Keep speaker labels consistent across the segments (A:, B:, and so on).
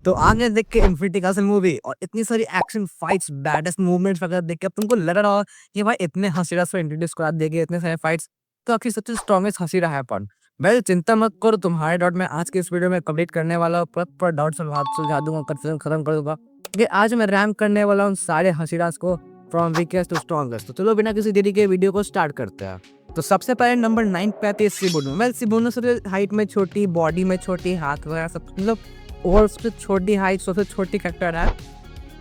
A: तो आगे देख के इन्फिनिटी कासल मूवी और इतनी सारी एक्शन फाइट्स, बैडेस्ट मूवमेंट्स वगैरह देख के अब तुमको लग रहा हो कि भाई इतने हसीरास को इंट्रोड्यूस करा देंगे, इतने सारे फाइट्स, तो आखिर सबसे स्ट्रॉन्गेस्ट हसीरा है कौन? वेल चिंता मत करो, तुम्हारे डाउट मैं आज के इस वीडियो में कंप्लीट करने वाला हूँ, प्रॉपर डाउट सुलझा दूंगा, कंफ्यूजन खत्म कर दूंगा, क्योंकि आज मैं रैंक करने वाला हूँ सारे हसीरास को फ्रॉम वीकेस्ट टू स्ट्रॉन्गेस्ट। तो चलो बिना किसी देरी के वीडियो को स्टार्ट करते हैं। तो सबसे पहले नंबर 9 पे आती है सिबुनो। वेल सिबुनो सबसे हाइट में छोटी, बॉडी में छोटी, हाथ वगैरह सब मतलब और सबसे छोटी हाइट, सबसे छोटी कैरेक्टर है।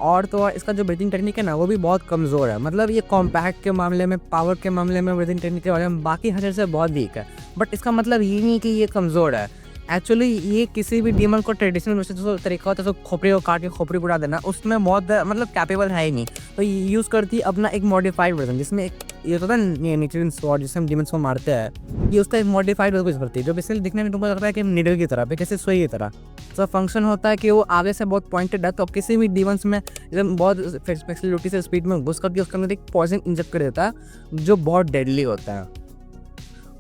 A: और तो और इसका जो ब्रीथिंग टेक्निक है ना वो भी बहुत कमज़ोर है, मतलब ये कॉम्पैक्ट के मामले में, पावर के मामले में, ब्रीथिंग टेक्निक के बारे में बाकी हर से बहुत वीक है। बट इसका मतलब ये नहीं कि ये कमज़ोर है। एक्चुअली ये किसी भी डीमन को ट्रेडिशनल वैसे जो तरीका होता है, तो खोपड़ी को काट के खोपड़ी उड़ा देना, उसमें बहुत मतलब कैपेबल है ही नहीं। तो ये यूज़ करती है अपना एक मॉडिफाइड वर्जन, जिसमें एक ये होता है नेचुरल स्वॉर्ड जिससे हम डीमंस को मारते हैं, ये उसका एक मॉडिफाइड वर्जन यूज़ करती है, जो बेसिकली दिखने में तुमको लगता है कि नीडल की तरह, कैसे सुई की तरह। तो फंक्शन होता है कि वो आगे से बहुत पॉइंटेड है, तो किसी भी डीमंस में एकदम बहुत फ्लेक्सिबिलिटी से स्पीड में घुस करके उसके अंदर एक पॉइजन इंजेक्ट कर देता है, जो बहुत डेडली होता है।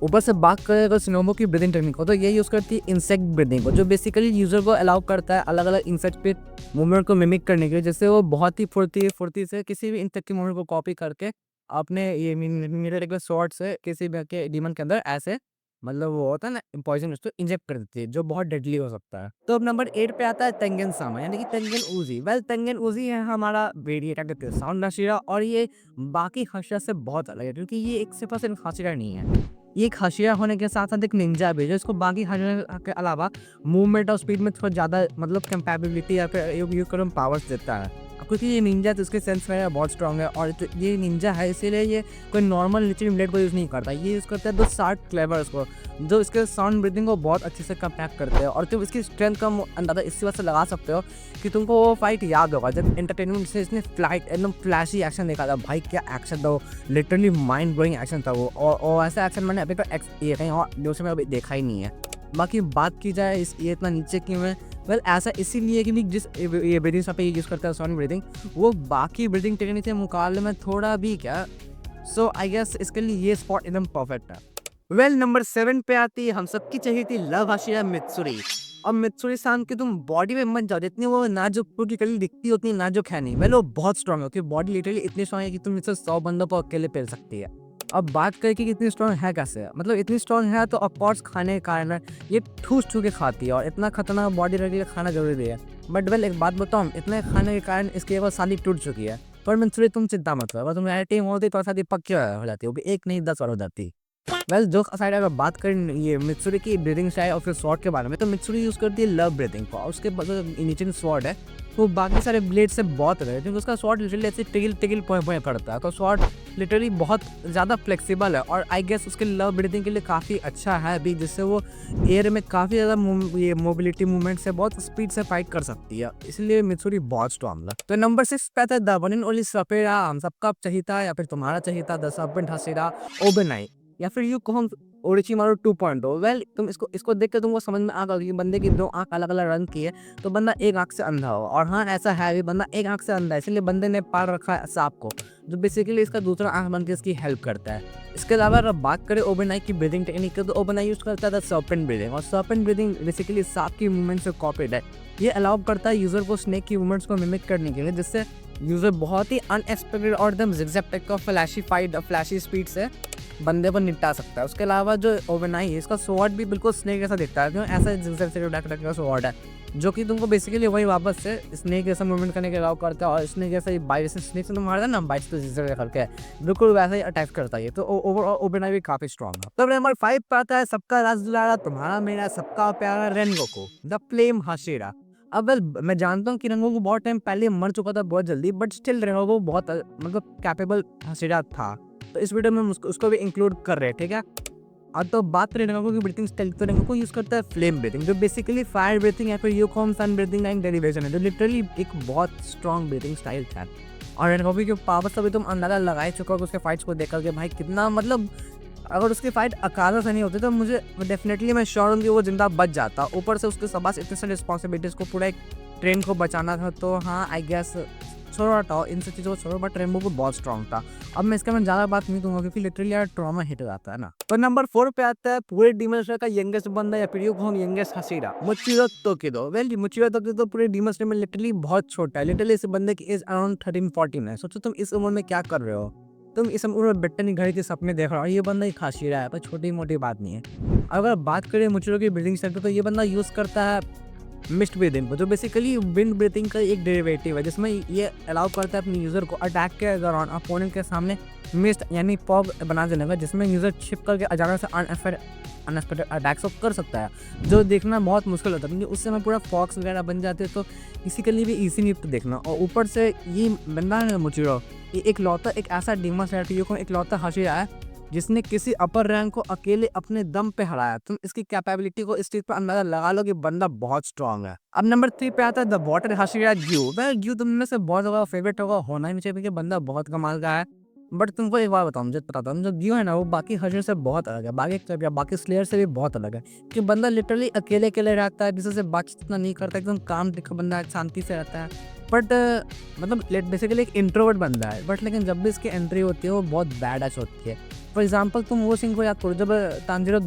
A: ऊपर से बात करें अगर सिनोमो की ब्रीदिंग टेक्निक को, तो ये यूज़ करती है इंसेक्ट ब्रीदिंग को, जो बेसिकली यूज़र को अलाउ करता है अलग अलग इंसेक्ट पे मूवमेंट को मिमिक करने के लिए, जिससे वो बहुत ही फुर्ती से किसी भी इंसेक्ट की मूवमेंट को कॉपी करके अपने ये मिरर स्वॉर्ड से किसी भी के डीमन के अंदर ऐसे मतलब वो होता है ना पॉइजन, उसको इंजेक्ट कर देती है, जो बहुत डेडली हो सकता है। तो अब नंबर 8 पे आता है तेंगेन सामा, यानी कि तेंगेन उजी। वेल तेंगेन उजी है हमारा वेरिएट साउंड हशीरा, और ये बाकी हशीरा से बहुत अलग है, क्योंकि ये एक सिर्फ हशीरा नहीं है, ये एक हशीरा होने के साथ साथ एक निंजा भी है, जो इसको बाकी हशीरा के अलावा मूवमेंट और स्पीड में थोड़ा ज़्यादा मतलब कंपैबिलिटी या फिर यूज करो पावर्स देता है। क्योंकि ये निंजा तो इसके सेंस में बहुत स्ट्रॉन्ग है, और तो ये निंजा है इसीलिए ये कोई नॉर्मल लिटरल ब्लेड को यूज़ नहीं करता, ये यूज़ करता है दो शार्प क्लेवर्स को, जो इसके साउंड ब्रीथिंग को बहुत अच्छे से कंपैक्ट करते हैं। और तुम इसकी स्ट्रेंथ का अंदाजा इसी वजह से लगा सकते हो कि तुमको वो फाइट याद होगा जब एंटरटेनमेंट से इसने फ्लाइट एकदम फ्लैशी एक्शन देखा था। भाई क्या एक्शन था वो, लिटरली माइंड ब्लोइंग एक्शन था वो, और ऐसा एक्शन मैंने अभी तक ये कहीं और जो मैं अभी देखा ही नहीं है। बाकी बात की जाए इस ये इतना नीचे क्यों है, वेल ऐसा इसीलिए कि जिस ये ब्रीदिंग पे यूज़ करता है साउंड ब्रीदिंग, वो बाकी ब्रीदिंग टेक्निक के मुकाबले में थोड़ा भी क्या, सो आई गेस इसके लिए ये स्पॉट एकदम परफेक्ट है। वेल नंबर 7 पे आती है हम सबकी चाहिए थी लव हशीरा मित्सुरी। अब मित्सुरी सान की तुम बॉडी में मत जाओ, जितनी वो नाजुक की कली दिखती होती है नाजुक है नहीं। वेल वो बहुत स्ट्रॉन्ग है, उसकी बॉडी लिटरली इतनी स्ट्रॉन्ग है कि तुम इससे 100 बंदों को अकेले पेल सकती है। अब बात करें कि कितनी स्ट्रॉन्ग है, कैसे है, मतलब इतनी स्ट्रॉन्ग है तो ऑफकोर्स खाने के कारण है, ये ठूस के खाती है, और इतना खतरनाक बॉडी रखने खाना जरूरी है। बट वेल एक बात बताऊँ, इतने खाने के कारण इसकी एक बार शादी टूट चुकी है। पर मित्सुरी तुम चिंता मत करो, अगर तुम्हारी टीम होती तो शादी पक्की हो जाती, वो भी एक नहीं 10 बार हो जाती। वेल जो साइड अगर बात करें ये मित्सुरी की ब्रीदिंग स्टाइल और फिर स्वॉर्ड के बारे में, तो मित्सुरी यूज़ करती है लव ब्रीदिंग को, और उसके नीचे स्वॉर्ड है वो बाकी सारे ब्लेड से बहुत अलग है, क्योंकि उसका स्वॉर्ड लिटरली ऐसे टिगिल पॉइंट पड़ता है, तो स्वॉर्ड लिटरली बहुत ज़्यादा फ्लेक्सिबल है, और आई गेस उसके लव ब्रीदिंग के लिए काफ़ी अच्छा है भी, जिससे वो एयर में काफ़ी ज़्यादा ये मोबिलिटी मूवमेंट से बहुत स्पीड से फाइट कर सकती है, इसलिए मित्सुरी बहुत स्ट्रॉन्ग है। तो नंबर 6 पे आता है द वन एंड ओनली सपेरा, हम सबका चाहिए या फिर तुम्हारा चाहिए था, द सर्पेंट हशीरा ओबेनाई, या फिर यू कहो ओरोचिमारू 2.0। वेल तुम इसको देख के तुमको समझ में आ गया कि बंदे की दो आंख अलग अलग रंग की है, तो बंदा एक आंख से अंधा हो, और हाँ ऐसा है भी बंदा एक आंख से अंधा है, इसलिए बंदे ने पार रखा है सांप को, जो बेसिकली इसका दूसरा आंख बन के इसकी हेल्प करता है। इसके अलावा अगर बात करें ओबेनाई की ब्रीदिंग टेक्निक की, तो ओबेनाई यूज़ करता था सर्पेंट ब्रीदिंग, और सर्पेंट ब्रीदिंग बेसिकली सांप की मूवमेंट से कॉपीड है। ये अलाउ करता है यूज़र को स्नेक की मूवमेंट्स को मिमिक करने के लिए, जिससे यूज़र बहुत ही अनएक्सपेक्टेड और एकदम ज़िगज़ैग टाइप का फ्लैशी स्पीड से बंदे को निपटा सकता है। उसके अलावा जो ओबेनाई है, इसका स्वॉर्ड भी बिल्कुल स्नेक जैसा दिखता है, क्यों ऐसा ज़िगज़ैग का स्वॉर्ड है, जो कि तुमको बेसिकली वही वापस से स्नेक जैसा मूवमेंट करने के अलाउ करता है, और स्नेक जैसा ही बाइट से स्नेक से तुम मारता है ना, बाइट से ज़िगज़ैग करके बिल्कुल वैसा ही अटैक करता है। तो ओवरऑल ओबेनाई भी काफ़ी स्ट्रॉन्ग है। तो नंबर 5 पे आता है सबका राज दुलारा, तुम्हारा मेरा सबका प्यारा रेनगोकू द फ्लेम हशीरा। अब वेल मैं जानता हूँ कि रेनगोकू बहुत टाइम पहले मर चुका था बहुत जल्दी, बट स्टिल रेनगोकू बहुत मतलब कैपेबल हशीरा था, तो इस वीडियो में हम उसको भी इंक्लूड कर रहे हैं, ठीक है। और तो बात करें रेनगोकू की ब्रीथिंग स्टाइल, तो रेनगोकू यूज़ करता है फ्लेम ब्रीथिंग, जो बेसिकली फायर ब्रीथिंग या फिर यूकॉम सन ब्रीथिंग लाइन डेरिवेशन है, जो लिटरली एक बहुत स्ट्रॉन्ग ब्रीथिंग स्टाइल था। और रेनगोकू के पावर से भी तुम अंदाजा लगा ही चुका हो उसके फाइट्स को देख करके, भाई कितना मतलब अगर उसकी फाइट अकाला से नहीं होती तो मुझे डेफिनेटली मैं श्योर हूँ कि वो जिंदा बच जाता। ऊपर से उसके पास इतने सारे रिस्पॉन्सिबिलिटीज़ को पूरा एक ट्रेन को बचाना था, तो हाँ आई गेस छोड़ो हटाओ, इन सब चीज़ों को छोड़ो, बट रेनबो भी बहुत स्ट्रॉन्ग था। अब मैं इसके में ज़्यादा बात नहीं करूँगा क्योंकि लिटरली यार ट्रॉमा हिट हो जाता है ना। तो नंबर 4 पे आता है पूरे डीमन स्लेयर का यंगेस्ट बंदा या फिर यूँ कहूँ यंगेस्ट हशीरा, मुचिरो तोकिदो। वेल मुचिरो तोकिदो पूरे डीमन स्लेयर में लिटरली बहुत छोटा है। लिटरली इस बंदे की एज अराउंड 13-14 है। सोचो तुम इस उम्र में क्या कर रहे हो? तुम इस उम्र में बेटन घर के सपने देख रहे हो और ये बंदा एक हशीरा है, पर छोटी-मोटी बात नहीं है। अगर बात करें मुचिरो की ब्रीथिंग स्टाइल की, तो ये बंदा यूज़ करता है मिस्ट ब्रीथिंग, जो बेसिकली विंड ब्रीथिंग का एक डेरिवेटिव है, जिसमें ये अलाउ करता है अपने यूज़र को अटैक के दौरान अपोनेंट के सामने मिस्ट यानी फॉग बना देने का, जिसमें यूज़र छिप करके अचानक से अनएक्सपेक्टेड अटैक्स कर सकता है, जो देखना बहुत मुश्किल होता है क्योंकि उससे में पूरा फॉक्स वगैरह बन जाते हैं, तो किसी के लिए भी ईजी नहीं होता देखना। और ऊपर से ये बंदा है मुचिरो, ये एक ऐसा डीमन स्लेयर को एक लौता हशीरा है जिसने किसी अपर रैंक को अकेले अपने दम पे हराया। तुम इसकी कैपेबिलिटी को इस चीज पर अंदाजा लगा लो कि बंदा बहुत स्ट्रांग है। अब नंबर 3 पे आता है द वाटर हशीरा ग्यू। वह ग्यू तुम में से बहुत ज़्यादा फेवरेट होगा, होना ही नहीं चाहिए क्योंकि बंदा बहुत कमाल का है। बट तुमको एक बात बताऊँ, मुझे बताता हूँ, जो ग्यू है ना वो बाकी हशीर से बहुत अलग है, बाकी स्लेयर से भी बहुत अलग है कि बंदा लिटरली अकेले अकेले रहता है, किसी से बातचीत इतना नहीं करता, एकदम काम दिखा बंदा है, शांति से रहता है। बट मतलब बेसिकली एक इंट्रोवर्ट बंदा है, बट लेकिन जब भी इसकी एंट्री होती है वो बहुत बैड एच होती है। फॉर एग्जाम्पल तुम वो सीन को याद करो जब तांजिरो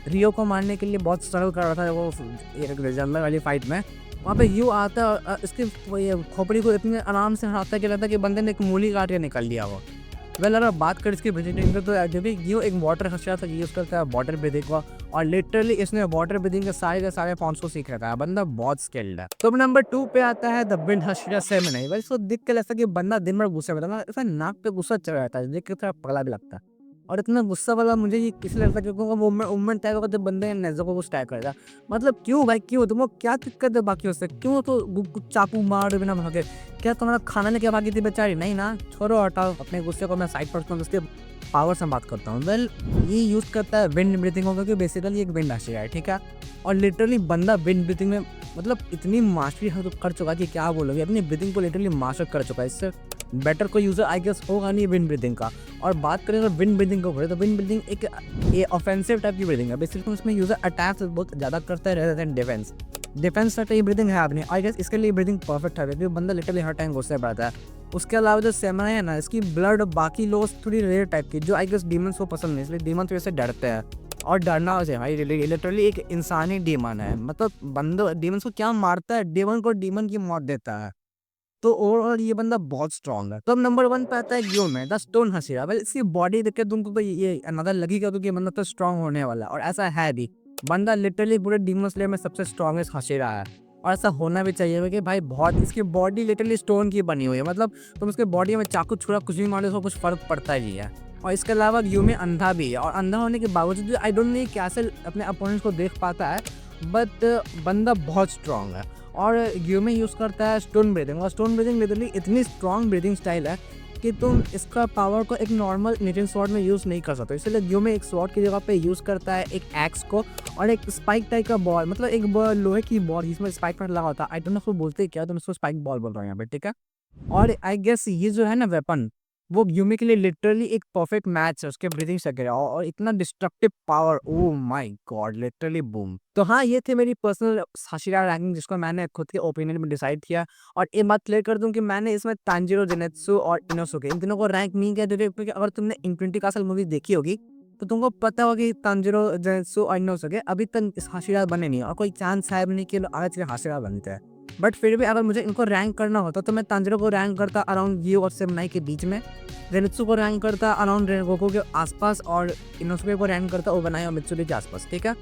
A: रियो को मारने के लिए बहुत स्ट्रगल कर रहा था वो एक लेजेंडर वाली फाइट में, वहाँ पे यू आता है और इसकी ये खोपड़ी को इतने आराम से हटाता है कि लगता है कि बंदे ने एक मूली काट के निकल लिया वो। वेल अगर बात करें इसकी ब्रीथिंग तो जब भी यू एक वाटर हशीरा था, यूज़ करता है वाटर ब्रीथिंग को, और लिटरली इसने वाटर ब्रीथिंग के सारे फॉर्म्स को सीख रखा है, बंदा बहुत स्किल्ड है। तो नंबर 2 पे आता है द विंड हशीरा सेमिनाई। वेल इसको देख के लगता है कि बंदा दिन भर गुस्से में था, ऐसा नाक पे गुस्सा चढ़ जाता है, देख के थोड़ा पगला भी लगता है। और इतना गुस्सा वाला मुझे ये इसलिए लगता है क्योंकि वो मूवमेंट टैग होगा जब बंदे नेज़ो को कुछ टैग करेगा। मतलब क्यों भाई क्यों? तुमको क्या दिक्कत है बाकियों से? क्यों तो चाकू मार बिना भागे? क्या तुम्हारा खाना लेके भागी थी बेचारी? नहीं ना, छोड़ो हटाओ अपने गुस्से को, मैं साइड पर रखता हूँ, उसके पावर से बात करता हूँ। वेल ये यूज़ करता है विंड ब्रीथिंग को क्योंकि बेसिकली एक विंड हशीरा है, ठीक है। और लिटरली बंदा विंड ब्रीथिंग में मतलब इतनी मास्टरी कर चुका कि क्या बोलोगे, अपनी ब्रीथिंग को लिटरली मास्टर कर चुका है। इससे बेटर कोई यूज़र आई गेस होगा नहीं विंड ब्रीथिंग का। और बात करें अगर विंड ब्रीथिंग को तो विंड ब्रीथिंग एक ये ऑफेंसिव टाइप की ब्रीथिंग है, बेसिकली उसमें यूज़र अटैक बहुत ज़्यादा करता है रेदर देन डिफेंस टाइप की ब्रीथिंग है आपने। आई गेस इसके लिए ब्रीथिंग परफेक्ट है क्योंकि बंदा लिटरली हर टाइम गुस्से पड़ता है। उसके अलावा जो सेमिनाई है ना, इसकी ब्लड बाकी लोस थोड़ी रेयर टाइप की, जो आई गेस डीमंस को पसंद नहीं, इसलिए डीमन तो इससे डरते हैं। और डरना हो भाई, लिटरली एक इंसानी डीमन है, मतलब बंदा डीमंस को क्या मारता है, डीमन को डीमन की मौत देता है। तो ओवरऑल ये बंदा बहुत स्ट्रॉन्ग है। तो अब नंबर 1 पे आता है ग्यो में द स्टोन हशीरा। वेल इसकी बॉडी देख के तुमको तो ये अंदाजा लगेगा तो कि बंदा तो स्ट्रॉन्ग होने वाला है, और ऐसा है भी। बंदा लिटरली पूरे डीमन स्लेयर में सबसे स्ट्रॉन्गेस्ट हशीरा है, और ऐसा होना भी चाहिए क्योंकि भाई बहुत इसकी बॉडी लिटरली स्टोन की बनी हुई है, मतलब तुम उसके बॉडी में चाकू छुरा कुछ भी मारो उसको कुछ फर्क पड़ता ही है। और इसके अलावा ग्यो में अंधा भी है, और अंधा होने के बावजूद आई डोंट नो कैसे अपने अपोनेंट्स को देख पाता है, बट बंदा बहुत स्ट्रॉन्ग है। और ग्यू में यूज़ करता है स्टोन ब्रीथिंग, और स्टोन ब्रीथिंग लिटरली इतनी स्ट्रॉन्ग ब्रीथिंग स्टाइल है कि तुम इसका पावर को एक नॉर्मल निटिंग स्वॉर्ड में यूज़ नहीं कर सकते। इसलिए ग्यू में एक स्वॉर्ड की जगह पे यूज़ करता है एक एक्स को और एक स्पाइक टाइप का बॉल, मतलब एक लोहे की बॉल जिसमें स्पाइक पर लगा होता है। आई डोंट नो उसको बोलते क्या, तो मैं उसको स्पाइक बॉल बोल रहा हूँ यहाँ पे, ठीक है। और आई गेस ये जो है ना वेपन, वो यूमी के लिए लिटरली एक परफेक्ट मैच है उसके ब्रीथिंग से, और इतना destructive power, oh my God, literally boom. तो हाँ, ये थे मेरी पर्सनल हशीरा रैंकिंग जिसको मैंने खुद के ओपिनियन में डिसाइड किया। और एक बात क्लियर कर दूं कि मैंने इसमें तांजिरो, जेनेत्सु और इनोसुके इन तीनों को रैंक नहीं किया क्योंकि अगर तुमने इन्फिनिटी कासल मूवी देखी होगी तो तुमको पता होगा कि तांजिरो, जेनेत्सु और इनोसुके अभी तक इस हशीरा बने नहीं, और कोई चांस है भी नहीं कि आज के हशीरा बनते हैं। बट फिर भी अगर मुझे इनको रैंक करना होता तो मैं तांजिरो को रैंक करता अराउंड गियो और सेमिनाई के बीच में, जेनेत्सु को रैंक करता अराउंड रेनगोकू के आसपास, और इनोसुके को रैंक करता ओबनाई और मित्सुरी के आसपास, ठीक है।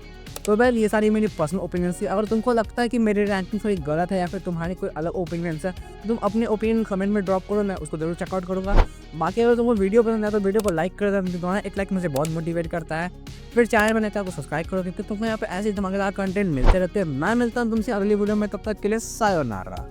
A: तो वेल ये सारी मेरी पर्सनल ओपिनियंस थी। अगर तुमको लगता है कि मेरी रैंकिंग थोड़ी गलत है या फिर तुम्हारी कोई अलग ओपिनियंस है तो तुम अपने ओपिनियन कमेंट में ड्रॉप करो, मैं उसको जरूर चेकआउट करूँगा। बाकी अगर तुमको वीडियो पसंद आया तो वीडियो को लाइक कर देना, एक लाइक मुझे बहुत मोटिवेट करता है। फिर चैनल में नया को सब्सक्राइब करो क्योंकि तुमको यहाँ पे ऐसे धमाकेदार कंटेंट मिलते रहते हैं। मैं मिलता हूँ तुमसे अगली वीडियो में, तब तक के लिए सायोनारा।